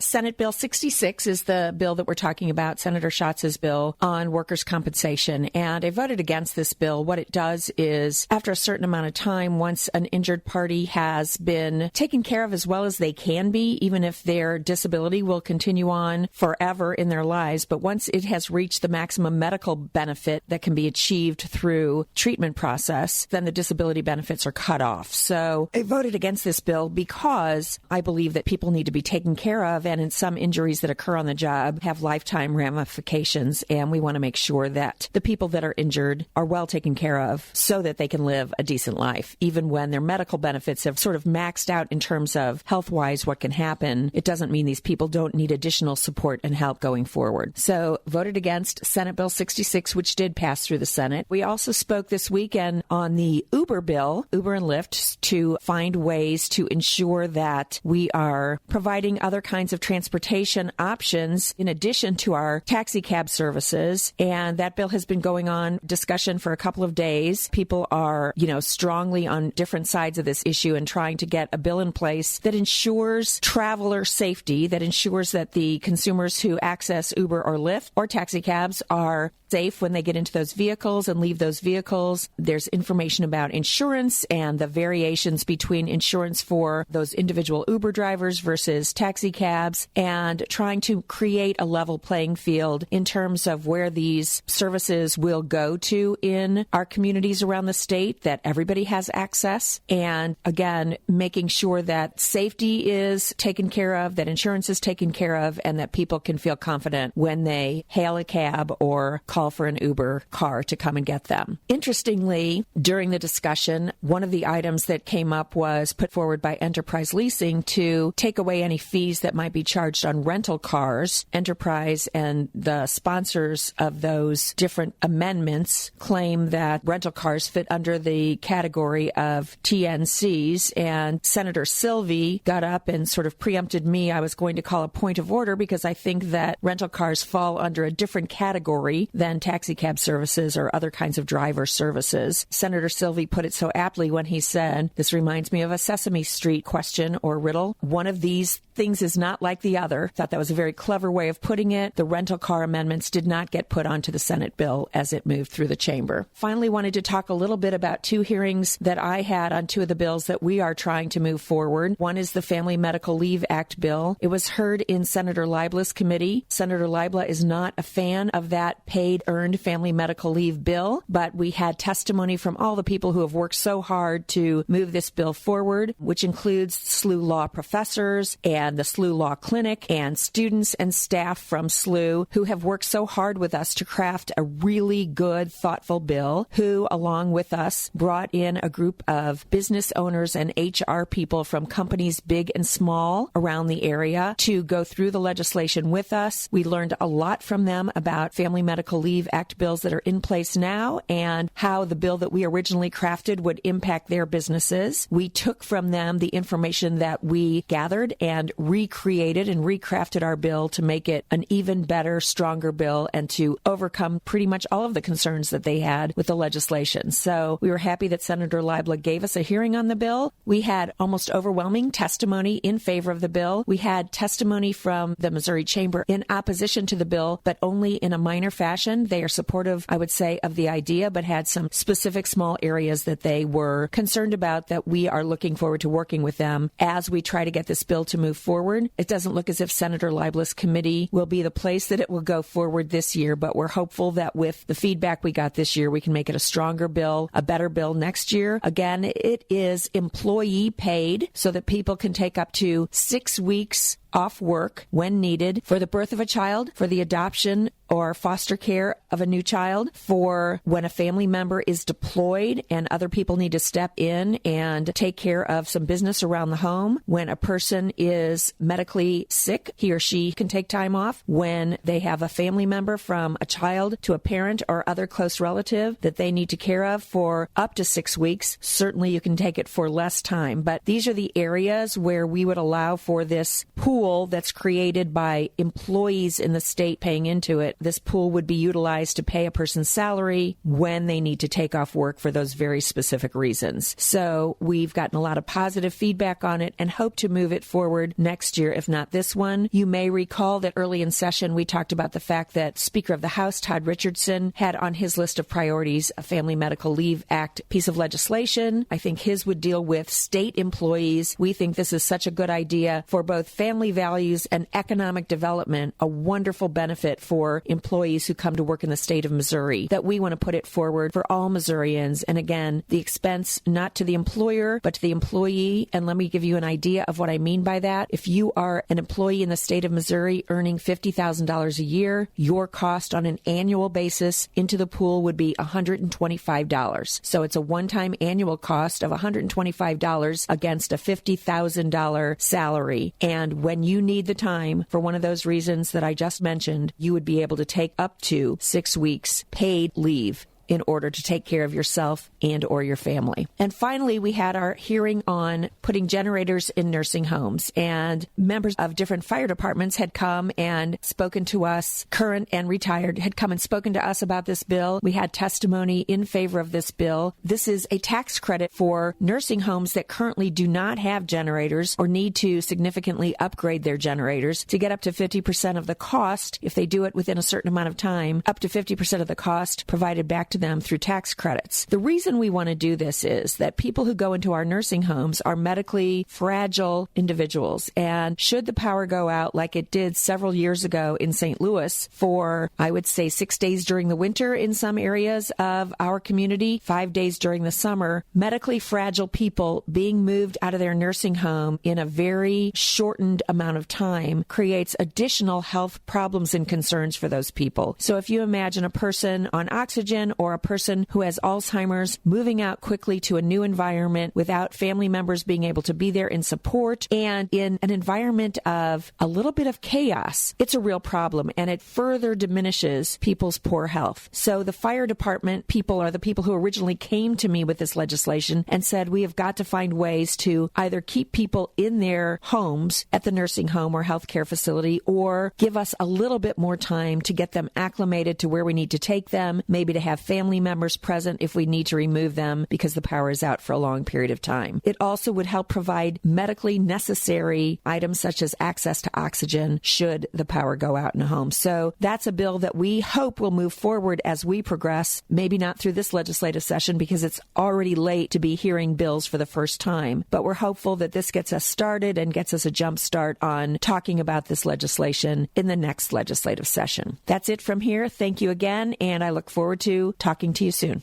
Senate Bill 66 is the bill that we're talking about, Senator Schatz's bill on workers' compensation. And I voted against this bill. What it does is, after a certain amount of time, once an injured party has been taken care of as well as they can be, even if their disability will continue on forever in their lives, but once it has reached the maximum medical benefit that can be achieved through treatment process, then the disability benefits are cut off. So I voted against this bill because I believe that people need to be taken care of, and in some injuries that occur on the job have lifetime ramifications, and we want to make sure that the people that are injured are well taken care of so that they can live a decent life. Even when their medical benefits have sort of maxed out in terms of health-wise what can happen, it doesn't mean these people don't need additional support and help going forward. So voted against Senate Bill 66, which did pass through the Senate. We also spoke this weekend on the Uber bill, Uber and Lyft, to find ways to ensure that we are providing other kinds of transportation options in addition to our taxi cab services. And that bill has been going on discussion for a couple of days. People are, strongly on different sides of this issue and trying to get a bill in place that ensures traveler safety, that ensures that the consumers who access Uber or Lyft or taxi cabs are safe when they get into those vehicles and leave those vehicles. There's information about insurance and the variations between insurance for those individual Uber drivers versus taxi cabs, and trying to create a level playing field in terms of where these services will go to in our communities around the state, that everybody has access, and again, making sure that safety is taken care of, that insurance is taken care of, and that people can feel confident when they hail a cab or call for an Uber car to come and get them. Interestingly, during the discussion, one of the items that came up was put forward by Enterprise Leasing to take away any fees that might be charged on rental cars. Enterprise and the sponsors of those different amendments claim that rental cars fit under the category of TNCs, and Senator Sylvie got up and sort of preempted me. I was going to call a point of order because I think that rental cars fall under a different category than taxi cab services or other kinds of driver services. Senator Sylvie put it so aptly when he said, "This reminds me of a Sesame Street question or riddle. One of these things is not like the other." Thought that was a very clever way of putting it. The rental car amendments did not get put onto the Senate bill as it moved through the chamber. Finally, wanted to talk a little bit about two hearings that I had on two of the bills that we are trying to move forward. One is the Family Medical Leave Act bill. It was heard in Senator Leible's committee. Senator Leible is not a fan of that paid earned family medical leave bill, but we had testimony from all the people who have worked so hard to move this bill forward, which includes SLU law professors and the SLU Law Clinic and students and staff from SLU who have worked so hard with us to craft a really good, thoughtful bill, who, along with us, brought in a group of business owners and HR people from companies big and small around the area to go through the legislation with us. We learned a lot from them about Family Medical Leave Act bills that are in place now and how the bill that we originally crafted would impact their businesses. We took from them the information that we gathered and recreated and recrafted our bill to make it an even better, stronger bill and to overcome pretty much all of the concerns that they had with the legislation. So we were happy that Senator Leibler gave us a hearing on the bill. We had almost overwhelming testimony in favor of the bill. We had testimony from the Missouri Chamber in opposition to the bill, but only in a minor fashion. They are supportive, I would say, of the idea, but had some specific small areas that they were concerned about that we are looking forward to working with them as we try to get this bill to move forward. It doesn't look as if Senator Leible's committee will be the place that it will go forward this year, but we're hopeful that with the feedback we got this year, we can make it a stronger bill, a better bill next year. Again, it is employee paid so that people can take up to 6 weeks off work when needed for the birth of a child, for the adoption or foster care of a new child, for when a family member is deployed and other people need to step in and take care of some business around the home, when a person is medically sick, he or she can take time off, when they have a family member from a child to a parent or other close relative that they need to care of for up to 6 weeks. Certainly you can take it for less time, but these are the areas where we would allow for this pool that's created by employees in the state paying into it. This pool would be utilized authorized to pay a person's salary when they need to take off work for those very specific reasons. So we've gotten a lot of positive feedback on it and hope to move it forward next year, if not this one. You may recall that early in session we talked about the fact that Speaker of the House, Todd Richardson, had on his list of priorities a Family Medical Leave Act piece of legislation. I think his would deal with state employees. We think this is such a good idea for both family values and economic development, a wonderful benefit for employees who come to work in the state of Missouri, that we want to put it forward for all Missourians. And again, the expense not to the employer, but to the employee. And let me give you an idea of what I mean by that. If you are an employee in the state of Missouri earning $50,000 a year, your cost on an annual basis into the pool would be $125. So it's a one-time annual cost of $125 against a $50,000 salary. And when you need the time for one of those reasons that I just mentioned, you would be able to take up to 6 weeks paid leave in order to take care of yourself and or your family. And finally, we had our hearing on putting generators in nursing homes. And members of different fire departments had come and spoken to us, current and retired, had come and spoken to us about this bill. We had testimony in favor of this bill. This is a tax credit for nursing homes that currently do not have generators or need to significantly upgrade their generators to get up to 50% of the cost, if they do it within a certain amount of time, up to 50% of the cost provided back to them through tax credits. The reason we want to do this is that people who go into our nursing homes are medically fragile individuals. And should the power go out like it did several years ago in St. Louis for, I would say, 6 days during the winter in some areas of our community, 5 days during the summer, medically fragile people being moved out of their nursing home in a very shortened amount of time creates additional health problems and concerns for those people. So if you imagine a person on oxygen or a person who has Alzheimer's moving out quickly to a new environment without family members being able to be there in support and in an environment of a little bit of chaos, it's a real problem and it further diminishes people's poor health. So the fire department people are the people who originally came to me with this legislation and said we have got to find ways to either keep people in their homes at the nursing home or healthcare facility or give us a little bit more time to get them acclimated to where we need to take them, maybe to have family members present if we need to remove them because the power is out for a long period of time. It also would help provide medically necessary items such as access to oxygen should the power go out in a home. So that's a bill that we hope will move forward as we progress, maybe not through this legislative session because it's already late to be hearing bills for the first time. But we're hopeful that this gets us started and gets us a jump start on talking about this legislation in the next legislative session. That's it from here. Thank you again, and I look forward to talking to you soon.